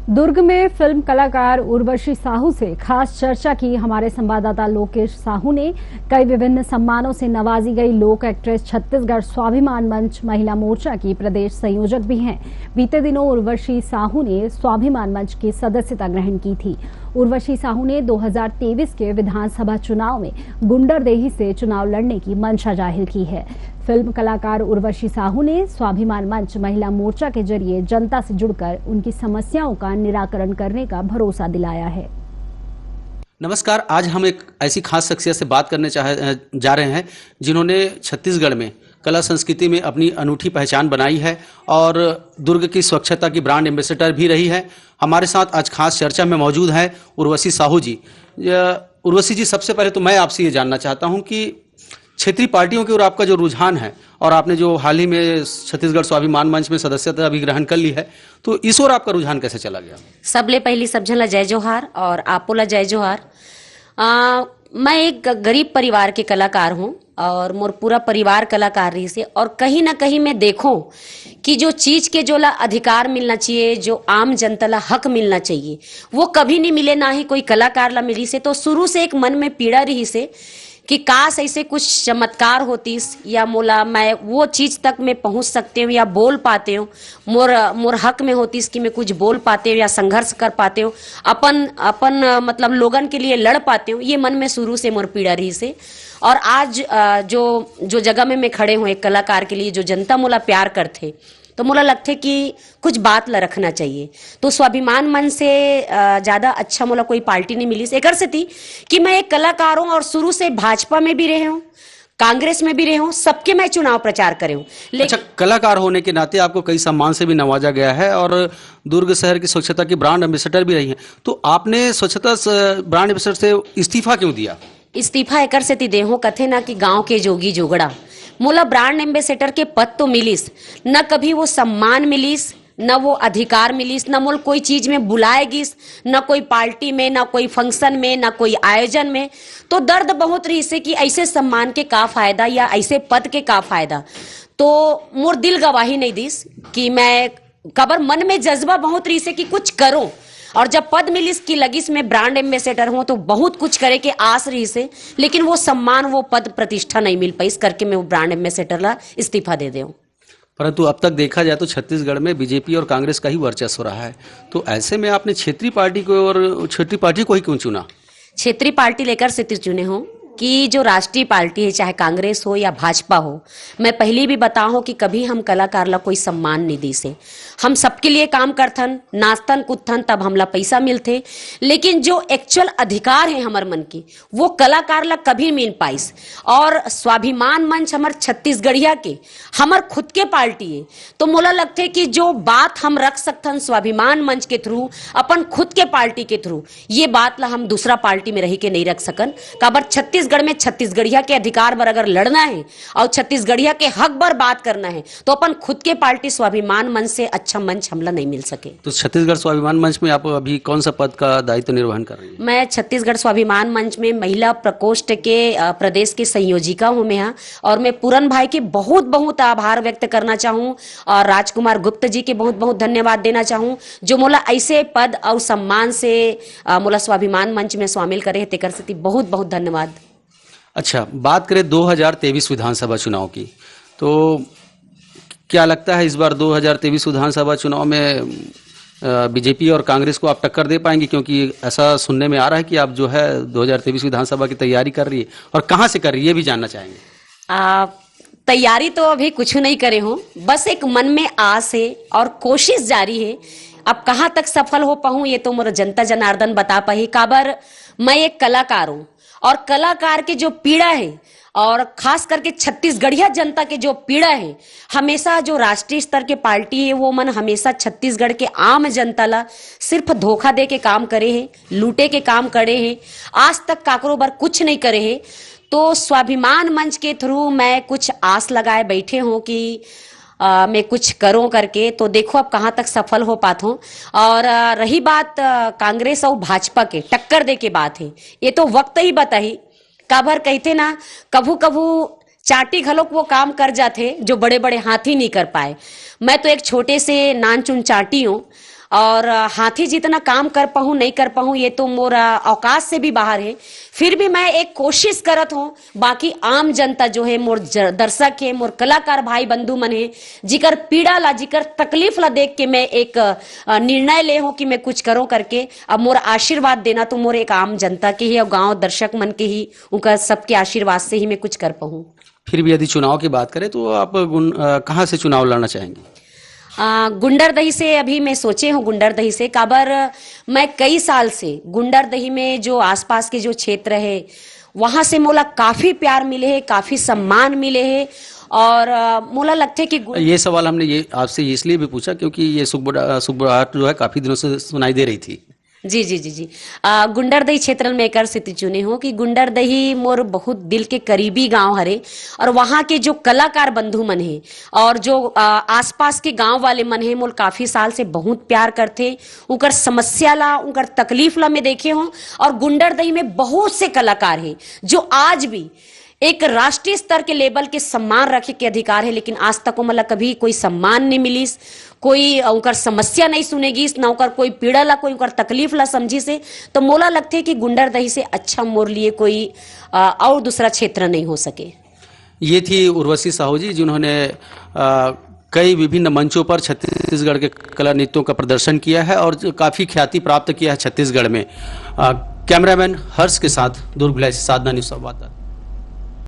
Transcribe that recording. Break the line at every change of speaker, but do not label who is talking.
दुर्ग में फिल्म कलाकार उर्वशी साहू से खास चर्चा की हमारे संवाददाता लोकेश साहू ने। कई विभिन्न सम्मानों से नवाजी गई लोक एक्ट्रेस छत्तीसगढ़ स्वाभिमान मंच महिला मोर्चा की प्रदेश संयोजक भी हैं। बीते दिनों उर्वशी साहू ने स्वाभिमान मंच की सदस्यता ग्रहण की थी। उर्वशी साहू ने 2023 के विधानसभा चुनाव में गुंडरदेही से चुनाव लड़ने की मंशा जाहिर की है। फिल्म कलाकार उर्वशी साहू ने स्वाभिमान मंच महिला मोर्चा के जरिए जनता से जुड़कर उनकी समस्याओं का निराकरण करने का भरोसा दिलाया है।
नमस्कार, आज हम एक ऐसी खास शख्सियत से बात करने जा रहे हैं जिन्होंने छत्तीसगढ़ में कला संस्कृति में अपनी अनूठी पहचान बनाई है और दुर्ग की स्वच्छता की ब्रांड एम्बेसडर भी रही है। हमारे साथ आज खास चर्चा में मौजूद हैं उर्वशी साहू जी। उर्वशी जी, सबसे पहले तो मैं आपसे ये जानना चाहता हूँ कि क्षेत्रीय पार्टियों की ओर आपका जो रुझान है और आपने जो हाल ही में छत्तीसगढ़ स्वाभिमान मंच में सदस्यता भी ग्रहण कर ली है, तो इस ओर आपका रुझान कैसे चला गया?
सबले पहली सब झन ला जय जोहार और आपोला जय जोहार। मैं एक गरीब परिवार के कलाकार हूँ और मोर पूरा परिवार कलाकार रही से, और कहीं ना कहीं मैं देखूं कि जो चीज के जो ला अधिकार मिलना चाहिए, जो आम जनता ला हक मिलना चाहिए, वो कभी नहीं मिले, ना ही कोई कलाकार ला मिली से। तो शुरू से एक मन में पीड़ा रही से कि काश ऐसे कुछ चमत्कार होतीस या मोला मैं वो चीज तक मैं पहुंच सकते हूँ या बोल पाते हूँ, मोर हक में होतीस कि मैं कुछ बोल पाते हूँ या संघर्ष कर पाते हूँ, अपन मतलब लोगन के लिए लड़ पाते हूँ। ये मन में शुरू से मोर पीड़ा रही से। और आज जो जगह में मैं खड़े हूँ एक कलाकार के लिए, जो जनता मोला प्यार करते, तो मोला लगते कि कुछ बात ला रखना चाहिए। तो स्वाभिमान मन से ज्यादा अच्छा मोला कोई पार्टी नहीं मिली। एकर से थी कि मैं एक कलाकार हूँ और शुरू से भाजपा में भी रहे हूँ, कांग्रेस में भी रहे हूँ, सबके मैं चुनाव प्रचार करे हूँ।
अच्छा, कलाकार होने के नाते आपको कई सम्मान से भी नवाजा गया है और दुर्ग शहर की स्वच्छता की ब्रांड एम्बेसडर भी रही है, तो आपने स्वच्छता ब्रांड एम्बेसडर से इस्तीफा क्यों दिया?
इस्तीफा एकर से देहो कथे ना कि गांव के जोगी जोगड़ा मोला ब्रांड एम्बेसडर के पद तो मिलिस, न कभी वो सम्मान मिलिस, न वो अधिकार मिलिस, न मोल कोई चीज में बुलाएगिस, न कोई पार्टी में, न कोई फंक्शन में, न कोई आयोजन में। तो दर्द बहुत रही से कि ऐसे सम्मान के का फायदा या ऐसे पद के का फायदा। तो मोर दिल गवाही नहीं दिस कि मैं कबर मन में जज्बा बहुत रही से कि कुछ करो, और जब पद मिलिस की लगिस में ब्रांड एम्बेसडर हूं तो बहुत कुछ करे के आस रही से, लेकिन वो सम्मान, वो पद प्रतिष्ठा नहीं मिल पाई, इस करके मैं वो ब्रांड एम्बेसडर ला इस्तीफा दे दूं।
परंतु अब तक देखा जाए तो छत्तीसगढ़ में बीजेपी और कांग्रेस का ही वर्चस्व रहा है, तो ऐसे में आपने क्षेत्रीय पार्टी को और क्षेत्रीय पार्टी को ही क्यों चुना?
क्षेत्रीय पार्टी लेकर से चुने हो कि जो राष्ट्रीय पार्टी है, चाहे कांग्रेस हो या भाजपा हो, मैं पहले भी बताऊं कि कभी हम कलाकार ला कोई सम्मान नहीं दी से। हम सबके लिए काम करथन, नाचतन कूदथन, तब हमला पैसा मिलते, लेकिन जो एक्चुअल अधिकार है हमार मन की, वो कलाकार ला कभी मिल पाइस। और स्वाभिमान मंच हमार छत्तीसगढ़िया के हमार खुद के पार्टी है, तो मोला लगते कि जो बात हम रख सकथन स्वाभिमान मंच के थ्रू, अपन खुद के पार्टी के थ्रू, ये बात ला हम दूसरा पार्टी में रही के नहीं रख सकन। काबर छत्तीसगढ़ में छत्तीसगढ़िया के अधिकार पर अगर लड़ना है और छत्तीसगढ़िया के हक पर बात करना है, तो अपन खुद के पार्टी स्वाभिमान मंच से अच्छा मंच हमला नहीं मिल सके।
तो छत्तीसगढ़ स्वाभिमान मंच में आप अभी कौन सा पद का दायित्व निर्वहन कर रही हैं? मैं
छत्तीसगढ़ स्वाभिमान मंच में महिला प्रकोष्ठ के प्रदेश की संयोजिका हूँ मैं यहाँ, और मैं पूरन भाई के बहुत बहुत आभार व्यक्त करना चाहूँ और राजकुमार गुप्त जी के बहुत बहुत धन्यवाद देना चाहूँ, जो मोला ऐसे पद और सम्मान से मोला स्वाभिमान मंच में शामिल करे। तेकर से बहुत बहुत धन्यवाद।
अच्छा, बात करें 2023 विधानसभा चुनाव की, तो क्या लगता है इस बार 2023 विधानसभा चुनाव में बीजेपी और कांग्रेस को आप टक्कर दे पाएंगे? क्योंकि ऐसा सुनने में आ रहा है कि आप जो है 2023 विधानसभा की तैयारी कर रही है, और कहाँ से कर रही है ये भी जानना चाहेंगे।
तैयारी तो अभी कुछ नहीं करे हूँ, बस एक मन में आस है और कोशिश जारी है। अब कहाँ तक सफल हो पाऊँ ये तो मोर जनता जनार्दन बता पाही। काबर मैं एक कलाकार हूँ और कलाकार के जो पीड़ा है, और खास करके छत्तीसगढ़िया जनता के जो पीड़ा है, हमेशा जो राष्ट्रीय स्तर के पार्टी है वो मन हमेशा छत्तीसगढ़ के आम जनता ला सिर्फ धोखा दे के काम करे है, लूटे के काम करे है, आज तक काकरो बर कुछ नहीं करे है। तो स्वाभिमान मंच के थ्रू मैं कुछ आस लगाए बैठे हूँ कि मैं कुछ करूं करके, तो देखो अब कहाँ तक सफल हो पाता हूँ। और रही बात कांग्रेस और भाजपा के टक्कर दे के बात है, ये तो वक्त ही बताही। काबर कहते ना, कभू कभू चाटी घलोक वो काम कर जाते जो बड़े बड़े हाथी नहीं कर पाए। मैं तो एक छोटे से नान चुन चाटी हूँ और हाथी जितना काम कर पाऊँ नहीं कर पाऊँ ये तो मोरा औकात से भी बाहर है। फिर भी मैं एक कोशिश करत हूँ। बाकी आम जनता जो है, मोर दर्शक है, मोर कलाकार भाई बंधु मन है, जिकर पीड़ा ला, जिकर तकलीफ ला देख के मैं एक निर्णय ले हूँ कि मैं कुछ करो करके। अब मोर आशीर्वाद देना तो मोर एक आम जनता के ही और गांव दर्शक मन के ही, उनका सबके आशीर्वाद से ही मैं कुछ कर पाऊँ।
फिर भी यदि चुनाव की बात करें तो आप कहाँ से चुनाव लड़ना चाहेंगे?
गुंडरदही से अभी मैं सोचे हूँ, गुंडरदही से काबर मैं कई साल से गुंडरदही में जो आसपास के जो क्षेत्र है वहां से मोला काफी प्यार मिले है, काफी सम्मान मिले है। और मोला लगता है कि
ये सवाल हमने ये आपसे इसलिए भी पूछा क्योंकि ये सुखबुड़ाहट जो है काफी दिनों से सुनाई दे रही थी।
जी जी जी जी गुंडरदही क्षेत्र में एक स्थिति चुने हो कि गुंडरदही मोर बहुत दिल के करीबी गांव हरे। और वहाँ के जो कलाकार बंधु मन है और जो आसपास के गांव वाले मन है, मोर काफी साल से बहुत प्यार करते। उनकर समस्या ला, उनकर तकलीफ ला मैं देखे हूँ। और गुंडरदही में बहुत से कलाकार हैं जो आज भी एक राष्ट्रीय स्तर के लेवल के सम्मान रखे के अधिकार है, लेकिन आज तक मतलब कभी कोई सम्मान नहीं मिलीस, कोई उनकर समस्या नहीं सुनेगी, ना उनकर कोई पीड़ा ला, कोई उनकर तकलीफ ला समझी से। तो मोला लगते है कि गुंडरदही से अच्छा मोर लिए कोई और दूसरा क्षेत्र नहीं हो सके।
ये थी उर्वशी साहू जी, जिन्होंने कई विभिन्न मंचों पर छत्तीसगढ़ के कला नृत्यों का प्रदर्शन किया है और काफ़ी ख्याति प्राप्त किया है छत्तीसगढ़ में। कैमरामैन हर्ष के साथ दुर्ग से साधना न्यूज़ संवाददाता।